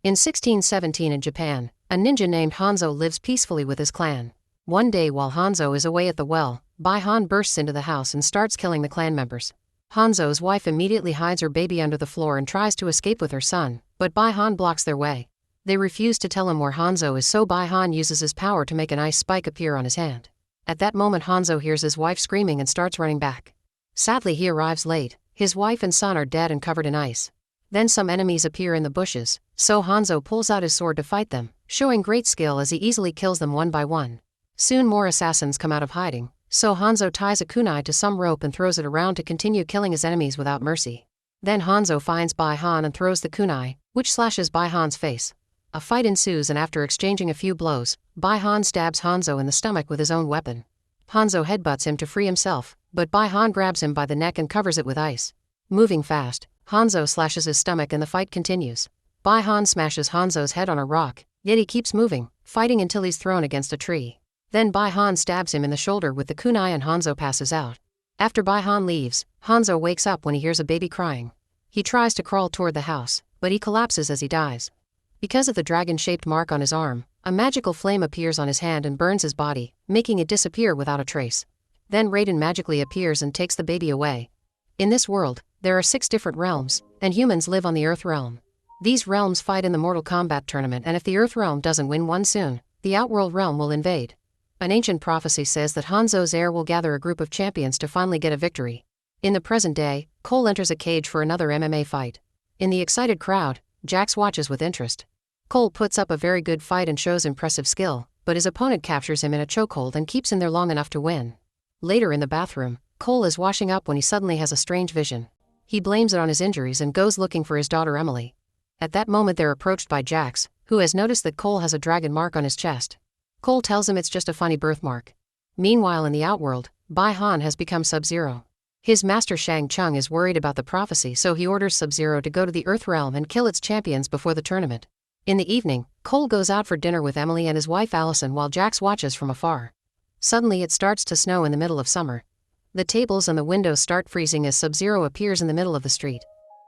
In 1617 in Japan, a ninja named Hanzo lives peacefully with his clan. One day while Hanzo is away at the well, Bai-Han bursts into the house and starts killing the clan members. Hanzo's wife immediately hides her baby under the floor and tries to escape with her son, but Bai-Han blocks their way. They refuse to tell him where Hanzo is, so Bai-Han uses his power to make an ice spike appear on his hand. At that moment Hanzo hears his wife screaming and starts running back. Sadly he arrives late. His wife and son are dead and covered in ice. Then some enemies appear in the bushes, so Hanzo pulls out his sword to fight them, showing great skill as he easily kills them one by one. Soon more assassins come out of hiding, so Hanzo ties a kunai to some rope and throws it around to continue killing his enemies without mercy. Then Hanzo finds Bai-Han and throws the kunai, which slashes Bai-Han's face. A fight ensues, and after exchanging a few blows, Bai-Han stabs Hanzo in the stomach with his own weapon. Hanzo headbutts him to free himself, but Bai-Han grabs him by the neck and covers it with ice. Moving fast, Hanzo slashes his stomach and the fight continues. Bai-Han smashes Hanzo's head on a rock, yet he keeps moving, fighting until he's thrown against a tree. Then Bai-Han stabs him in the shoulder with the kunai and Hanzo passes out. After Bai-Han leaves, Hanzo wakes up when he hears a baby crying. He tries to crawl toward the house, but he collapses as he dies. Because of the dragon-shaped mark on his arm, a magical flame appears on his hand and burns his body, making it disappear without a trace. Then Raiden magically appears and takes the baby away. In this world, there are 6 different realms, and humans live on the Earth realm. These realms fight in the Mortal Kombat tournament, and if the Earth realm doesn't win one soon, the Outworld realm will invade. An ancient prophecy says that Hanzo's heir will gather a group of champions to finally get a victory. In the present day, Cole enters a cage for another MMA fight. In the excited crowd, Jax watches with interest. Cole puts up a very good fight and shows impressive skill, but his opponent captures him in a chokehold and keeps him there long enough to win. Later in the bathroom, Cole is washing up when he suddenly has a strange vision. He blames it on his injuries and goes looking for his daughter Emily. At that moment they're approached by Jax, who has noticed that Cole has a dragon mark on his chest. Cole tells him it's just a funny birthmark. Meanwhile in the Outworld, Bai-Han has become Sub-Zero. His master Shang Tsung is worried about the prophecy, so he orders Sub-Zero to go to the Earth realm and kill its champions before the tournament. In the evening, Cole goes out for dinner with Emily and his wife Allison while Jax watches from afar. Suddenly it starts to snow in the middle of summer. The tables and the windows start freezing as Sub-Zero appears in the middle of the street.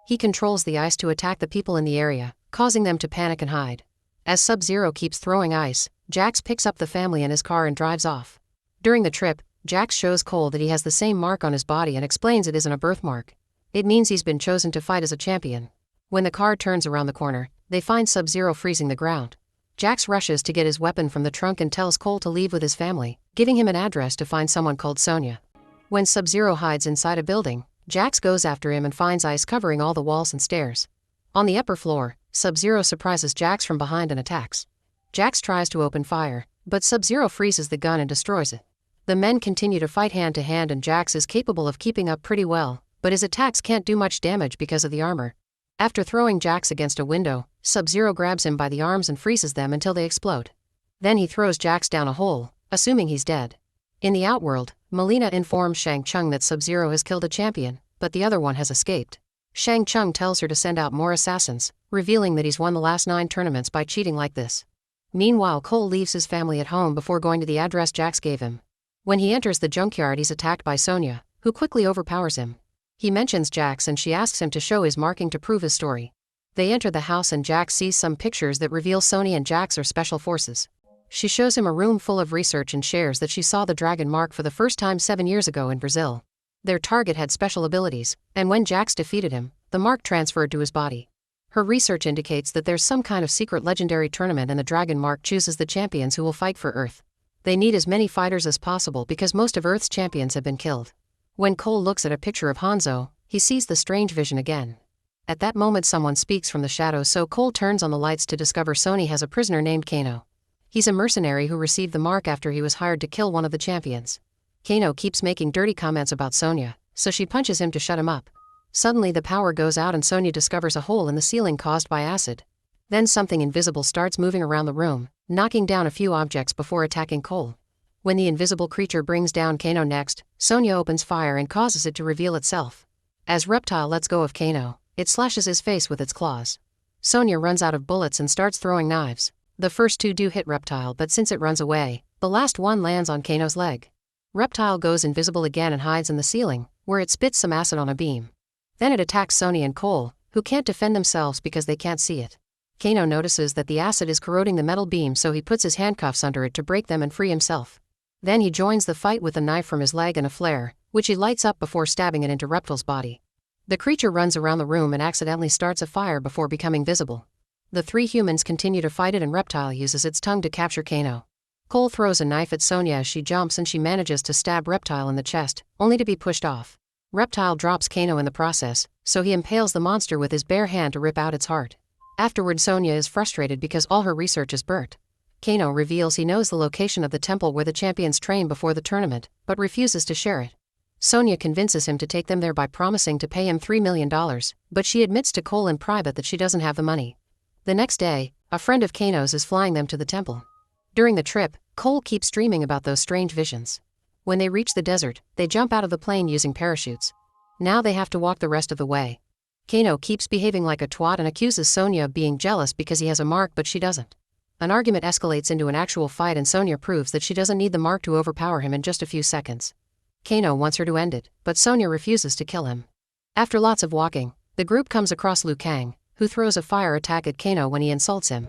He controls the ice to attack the people in the area, causing them to panic and hide. As Sub-Zero keeps throwing ice, Jax picks up the family in his car and drives off. During the trip, Jax shows Cole that he has the same mark on his body and explains it isn't a birthmark. It means he's been chosen to fight as a champion. When the car turns around the corner, they find Sub-Zero freezing the ground. Jax rushes to get his weapon from the trunk and tells Cole to leave with his family, giving him an address to find someone called Sonya. When Sub-Zero hides inside a building, Jax goes after him and finds ice covering all the walls and stairs. On the upper floor, Sub-Zero surprises Jax from behind and attacks. Jax tries to open fire, but Sub-Zero freezes the gun and destroys it. The men continue to fight hand to hand and Jax is capable of keeping up pretty well, but his attacks can't do much damage because of the armor. After throwing Jax against a window, Sub-Zero grabs him by the arms and freezes them until they explode. Then he throws Jax down a hole, assuming he's dead. In the Outworld, Mileena informs Shang Tsung that Sub-Zero has killed a champion, but the other one has escaped. Shang Tsung tells her to send out more assassins, revealing that he's won the last 9 tournaments by cheating like this. Meanwhile Cole leaves his family at home before going to the address Jax gave him. When he enters the junkyard he's attacked by Sonya, who quickly overpowers him. He mentions Jax and she asks him to show his marking to prove his story. They enter the house and Jax sees some pictures that reveal Sonya and Jax are special forces. She shows him a room full of research and shares that she saw the dragon mark for the first time 7 years ago in Brazil. Their target had special abilities, and when Jax defeated him, the mark transferred to his body. Her research indicates that there's some kind of secret legendary tournament and the dragon mark chooses the champions who will fight for Earth. They need as many fighters as possible because most of Earth's champions have been killed. When Cole looks at a picture of Hanzo, he sees the strange vision again. At that moment someone speaks from the shadows, so Cole turns on the lights to discover Sony has a prisoner named Kano. He's a mercenary who received the mark after he was hired to kill one of the champions. Kano keeps making dirty comments about Sonya, so she punches him to shut him up. Suddenly the power goes out and Sonya discovers a hole in the ceiling caused by acid. Then something invisible starts moving around the room, knocking down a few objects before attacking Cole. When the invisible creature brings down Kano next, Sonya opens fire and causes it to reveal itself. As Reptile lets go of Kano, it slashes his face with its claws. Sonya runs out of bullets and starts throwing knives. The first 2 do hit Reptile, but since it runs away, the last one lands on Kano's leg. Reptile goes invisible again and hides in the ceiling, where it spits some acid on a beam. Then it attacks Sonya and Cole, who can't defend themselves because they can't see it. Kano notices that the acid is corroding the metal beam, so he puts his handcuffs under it to break them and free himself. Then he joins the fight with a knife from his leg and a flare, which he lights up before stabbing it into Reptile's body. The creature runs around the room and accidentally starts a fire before becoming visible. The three humans continue to fight it and Reptile uses its tongue to capture Kano. Cole throws a knife at Sonya as she jumps and she manages to stab Reptile in the chest, only to be pushed off. Reptile drops Kano in the process, so he impales the monster with his bare hand to rip out its heart. Afterward, Sonya is frustrated because all her research is burnt. Kano reveals he knows the location of the temple where the champions train before the tournament, but refuses to share it. Sonya convinces him to take them there by promising to pay him $3 million, but she admits to Cole in private that she doesn't have the money. The next day, a friend of Kano's is flying them to the temple. During the trip, Cole keeps dreaming about those strange visions. When they reach the desert, they jump out of the plane using parachutes. Now they have to walk the rest of the way. Kano keeps behaving like a twat and accuses Sonya of being jealous because he has a mark but she doesn't. An argument escalates into an actual fight and Sonya proves that she doesn't need the mark to overpower him in just a few seconds. Kano wants her to end it, but Sonya refuses to kill him. After lots of walking, the group comes across Liu Kang, who throws a fire attack at Kano when he insults him.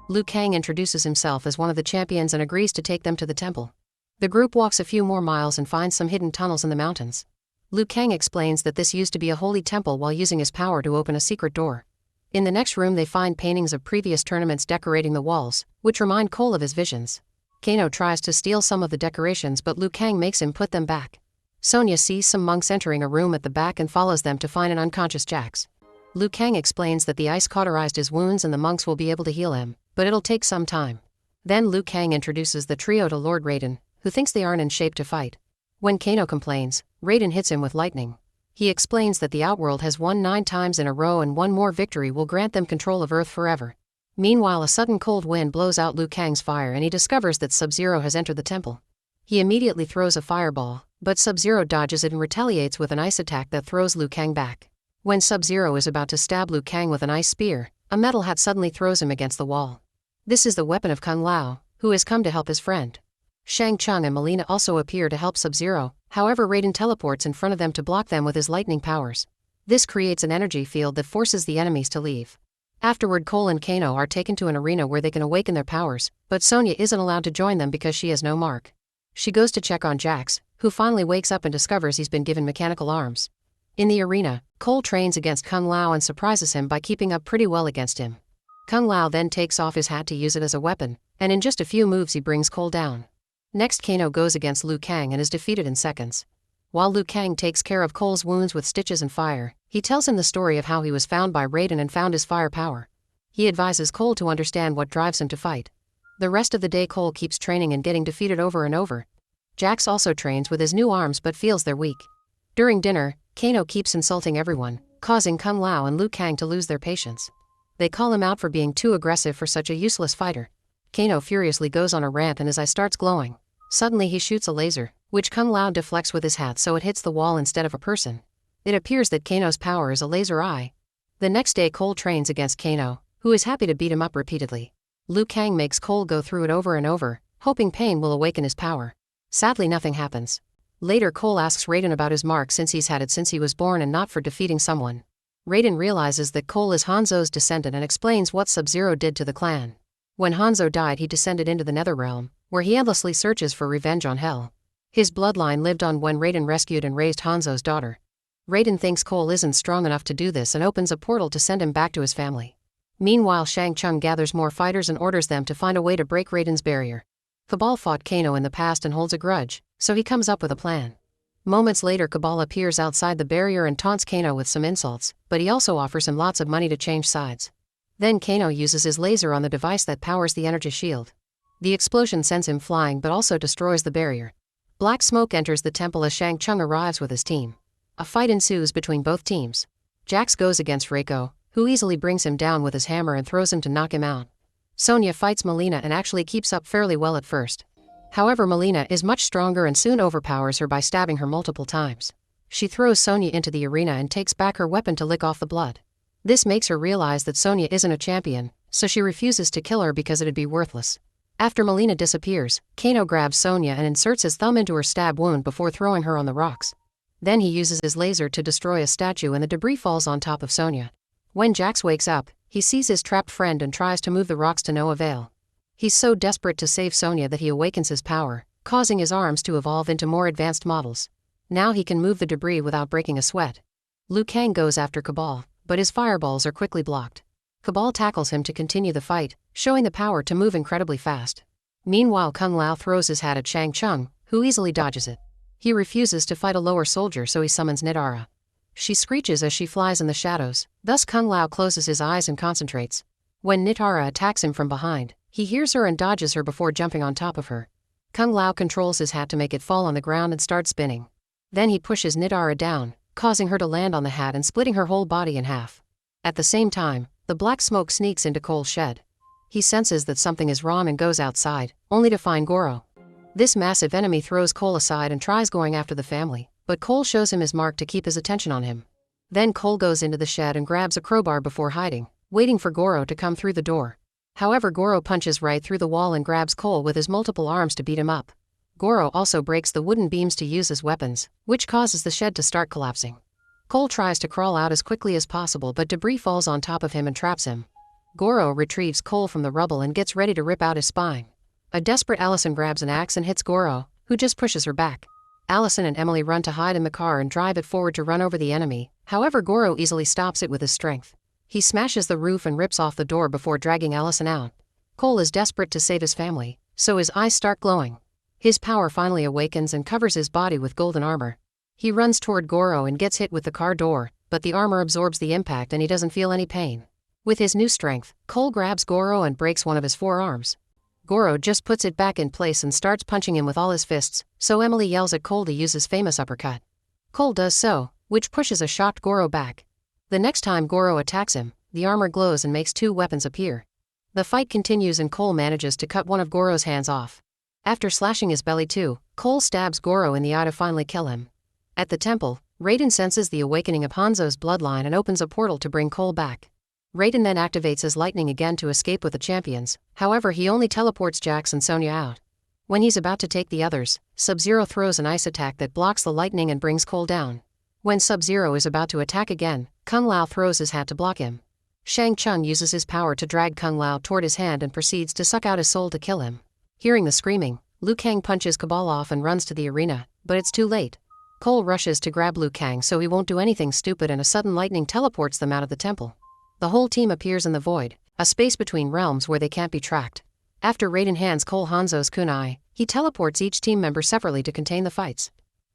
Liu Kang introduces himself as one of the champions and agrees to take them to the temple. The group walks a few more miles and finds some hidden tunnels in the mountains. Liu Kang explains that this used to be a holy temple while using his power to open a secret door. In the next room they find paintings of previous tournaments decorating the walls, which remind Cole of his visions. Kano tries to steal some of the decorations but Liu Kang makes him put them back. Sonya sees some monks entering a room at the back and follows them to find an unconscious Jax. Liu Kang explains that the ice cauterized his wounds and the monks will be able to heal him, but it'll take some time. Then Liu Kang introduces the trio to Lord Raiden, who thinks they aren't in shape to fight. When Kano complains, Raiden hits him with lightning. He explains that the Outworld has won 9 times in a row and one more victory will grant them control of Earth forever. Meanwhile, a sudden cold wind blows out Liu Kang's fire and he discovers that Sub-Zero has entered the temple. He immediately throws a fireball, but Sub-Zero dodges it and retaliates with an ice attack that throws Liu Kang back. When Sub-Zero is about to stab Liu Kang with an ice spear, a metal hat suddenly throws him against the wall. This is the weapon of Kung Lao, who has come to help his friend. Shang Tsung and Mileena also appear to help Sub-Zero, however Raiden teleports in front of them to block them with his lightning powers. This creates an energy field that forces the enemies to leave. Afterward, Cole and Kano are taken to an arena where they can awaken their powers, but Sonya isn't allowed to join them because she has no mark. She goes to check on Jax, who finally wakes up and discovers he's been given mechanical arms. In the arena, Cole trains against Kung Lao and surprises him by keeping up pretty well against him. Kung Lao then takes off his hat to use it as a weapon, and in just a few moves he brings Cole down. Next, Kano goes against Liu Kang and is defeated in seconds. While Liu Kang takes care of Cole's wounds with stitches and fire, he tells him the story of how he was found by Raiden and found his fire power. He advises Cole to understand what drives him to fight. The rest of the day Cole keeps training and getting defeated over and over. Jax also trains with his new arms but feels they're weak. During dinner, Kano keeps insulting everyone, causing Kung Lao and Liu Kang to lose their patience. They call him out for being too aggressive for such a useless fighter. Kano furiously goes on a rant and his eye starts glowing. Suddenly he shoots a laser, which Kung Lao deflects with his hat so it hits the wall instead of a person. It appears that Kano's power is a laser eye. The next day Cole trains against Kano, who is happy to beat him up repeatedly. Liu Kang makes Cole go through it over and over, hoping pain will awaken his power. Sadly, nothing happens. Later, Cole asks Raiden about his mark since he's had it since he was born and not for defeating someone. Raiden realizes that Cole is Hanzo's descendant and explains what Sub-Zero did to the clan. When Hanzo died, he descended into the Netherrealm, where he endlessly searches for revenge on Hell. His bloodline lived on when Raiden rescued and raised Hanzo's daughter. Raiden thinks Cole isn't strong enough to do this and opens a portal to send him back to his family. Meanwhile, Shang Tsung gathers more fighters and orders them to find a way to break Raiden's barrier. Cabal fought Kano in the past and holds a grudge, so he comes up with a plan. Moments later, Cabal appears outside the barrier and taunts Kano with some insults, but he also offers him lots of money to change sides. Then Kano uses his laser on the device that powers the energy shield. The explosion sends him flying but also destroys the barrier. Black smoke enters the temple as Shang Tsung arrives with his team. A fight ensues between both teams. Jax goes against Reiko, who easily brings him down with his hammer and throws him to knock him out. Sonya fights Mileena and actually keeps up fairly well at first. However, Mileena is much stronger and soon overpowers her by stabbing her multiple times. She throws Sonya into the arena and takes back her weapon to lick off the blood. This makes her realize that Sonya isn't a champion, so she refuses to kill her because it'd be worthless. After Mileena disappears, Kano grabs Sonya and inserts his thumb into her stab wound before throwing her on the rocks. Then he uses his laser to destroy a statue and the debris falls on top of Sonya. When Jax wakes up, He sees his trapped friend and tries to move the rocks to no avail. He's so desperate to save Sonya that he awakens his power, causing his arms to evolve into more advanced models. Now he can move the debris without breaking a sweat. Liu Kang goes after Cabal, but his fireballs are quickly blocked. Cabal tackles him to continue the fight, showing the power to move incredibly fast. Meanwhile, Kung Lao throws his hat at Shang Tsung, who easily dodges it. He refuses to fight a lower soldier, so he summons Nitara. She screeches as she flies in the shadows, thus Kung Lao closes his eyes and concentrates. When Nitara attacks him from behind, he hears her and dodges her before jumping on top of her. Kung Lao controls his hat to make it fall on the ground and starts spinning. Then he pushes Nitara down, causing her to land on the hat and splitting her whole body in half. At the same time, the black smoke sneaks into Cole's shed. He senses that something is wrong and goes outside, only to find Goro. This massive enemy throws Cole aside and tries going after the family, but Cole shows him his mark to keep his attention on him. Then Cole goes into the shed and grabs a crowbar before hiding, waiting for Goro to come through the door. However, Goro punches right through the wall and grabs Cole with his multiple arms to beat him up. Goro also breaks the wooden beams to use as weapons, which causes the shed to start collapsing. Cole tries to crawl out as quickly as possible, but debris falls on top of him and traps him. Goro retrieves Cole from the rubble and gets ready to rip out his spine. A desperate Allison grabs an axe and hits Goro, who just pushes her back. Allison and Emily run to hide in the car and drive it forward to run over the enemy, however Goro easily stops it with his strength. He smashes the roof and rips off the door before dragging Allison out. Cole is desperate to save his family, so his eyes start glowing. His power finally awakens and covers his body with golden armor. He runs toward Goro and gets hit with the car door, but the armor absorbs the impact and he doesn't feel any pain. With his new strength, Cole grabs Goro and breaks one of his forearms. Goro just puts it back in place and starts punching him with all his fists, so Emily yells at Cole to use his famous uppercut. Cole does so, which pushes a shocked Goro back. The next time Goro attacks him, the armor glows and makes two weapons appear. The fight continues and Cole manages to cut one of Goro's hands off. After slashing his belly too, Cole stabs Goro in the eye to finally kill him. At the temple, Raiden senses the awakening of Hanzo's bloodline and opens a portal to bring Cole back. Raiden then activates his lightning again to escape with the champions, however he only teleports Jax and Sonya out. When he's about to take the others, Sub-Zero throws an ice attack that blocks the lightning and brings Cole down. When Sub-Zero is about to attack again, Kung Lao throws his hat to block him. Shang Tsung uses his power to drag Kung Lao toward his hand and proceeds to suck out his soul to kill him. Hearing the screaming, Liu Kang punches Cabal off and runs to the arena, but it's too late. Cole rushes to grab Liu Kang so he won't do anything stupid and a sudden lightning teleports them out of the temple. The whole team appears in the void, a space between realms where they can't be tracked. After Raiden hands Cole Hanzo's kunai, he teleports each team member separately to contain the fights.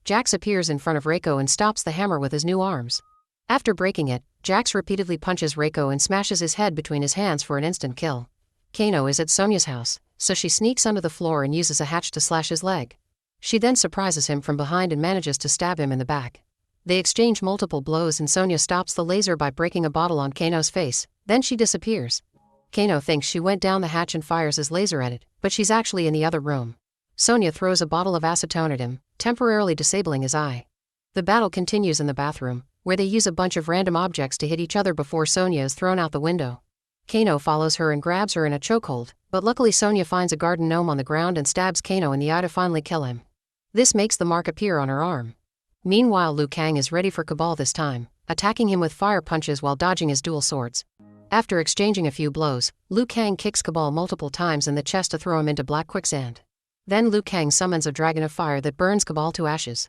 Jax appears in front of Reiko and stops the hammer with his new arms. After breaking it, Jax repeatedly punches Reiko and smashes his head between his hands for an instant kill. Kano is at Sonya's house, so she sneaks under the floor and uses a hatch to slash his leg. She then surprises him from behind and manages to stab him in the back. They exchange multiple blows and Sonya stops the laser by breaking a bottle on Kano's face, then she disappears. Kano thinks she went down the hatch and fires his laser at it, but she's actually in the other room. Sonya throws a bottle of acetone at him, temporarily disabling his eye. The battle continues in the bathroom, where they use a bunch of random objects to hit each other before Sonya is thrown out the window. Kano follows her and grabs her in a chokehold, but luckily Sonya finds a garden gnome on the ground and stabs Kano in the eye to finally kill him. This makes the mark appear on her arm. Meanwhile, Liu Kang is ready for Cabal this time, attacking him with fire punches while dodging his dual swords. After exchanging a few blows, Liu Kang kicks Cabal multiple times in the chest to throw him into black quicksand. Then Liu Kang summons a dragon of fire that burns Cabal to ashes.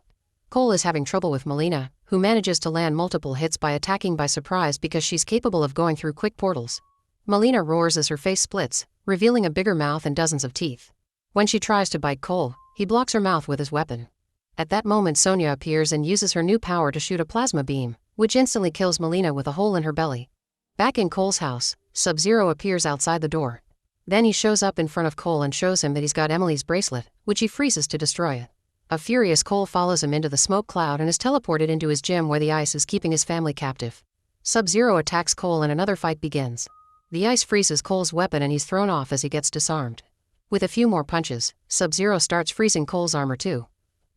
Cole is having trouble with Melina, who manages to land multiple hits by attacking by surprise because she's capable of going through quick portals. Melina roars as her face splits, revealing a bigger mouth and dozens of teeth. When she tries to bite Cole, he blocks her mouth with his weapon. At that moment, Sonya appears and uses her new power to shoot a plasma beam, which instantly kills Melina with a hole in her belly. Back in Cole's house, Sub-Zero appears outside the door. Then he shows up in front of Cole and shows him that he's got Emily's bracelet, which he freezes to destroy it. A furious Cole follows him into the smoke cloud and is teleported into his gym where the ice is keeping his family captive. Sub-Zero attacks Cole and another fight begins. The ice freezes Cole's weapon and he's thrown off as he gets disarmed. With a few more punches, Sub-Zero starts freezing Cole's armor too.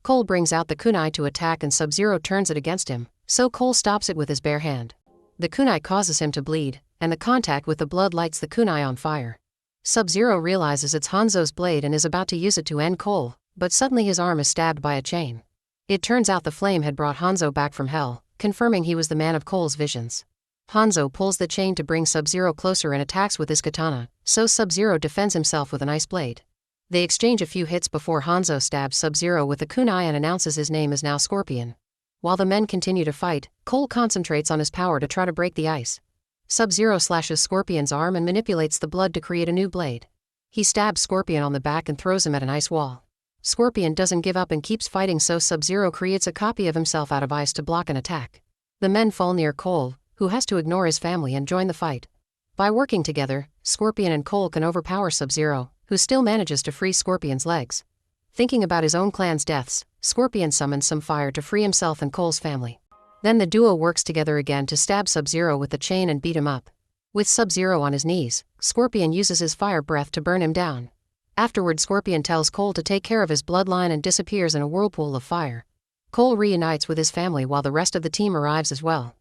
Cole brings out the kunai to attack and Sub-Zero turns it against him, so Cole stops it with his bare hand. The kunai causes him to bleed, and the contact with the blood lights the kunai on fire. Sub-Zero realizes it's Hanzo's blade and is about to use it to end Cole, but suddenly his arm is stabbed by a chain. It turns out the flame had brought Hanzo back from hell, confirming he was the man of Cole's visions. Hanzo pulls the chain to bring Sub-Zero closer and attacks with his katana, so Sub-Zero defends himself with an ice blade. They exchange a few hits before Hanzo stabs Sub-Zero with a kunai and announces his name is now Scorpion. While the men continue to fight, Cole concentrates on his power to try to break the ice. Sub-Zero slashes Scorpion's arm and manipulates the blood to create a new blade. He stabs Scorpion on the back and throws him at an ice wall. Scorpion doesn't give up and keeps fighting, so Sub-Zero creates a copy of himself out of ice to block an attack. The men fall near Cole, who has to ignore his family and join the fight. By working together, Scorpion and Cole can overpower Sub-Zero, who still manages to free Scorpion's legs. Thinking about his own clan's deaths, Scorpion summons some fire to free himself and Cole's family. Then the duo works together again to stab Sub-Zero with the chain and beat him up. With Sub-Zero on his knees, Scorpion uses his fire breath to burn him down. Afterward, Scorpion tells Cole to take care of his bloodline and disappears in a whirlpool of fire. Cole reunites with his family while the rest of the team arrives as well.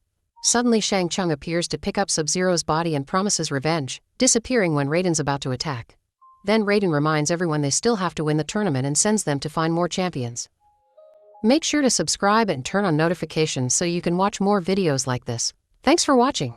Suddenly Shang Tsung appears to pick up Sub-Zero's body and promises revenge, disappearing when Raiden's about to attack. Then Raiden reminds everyone they still have to win the tournament and sends them to find more champions. Make sure to subscribe and turn on notifications so you can watch more videos like this. Thanks for watching.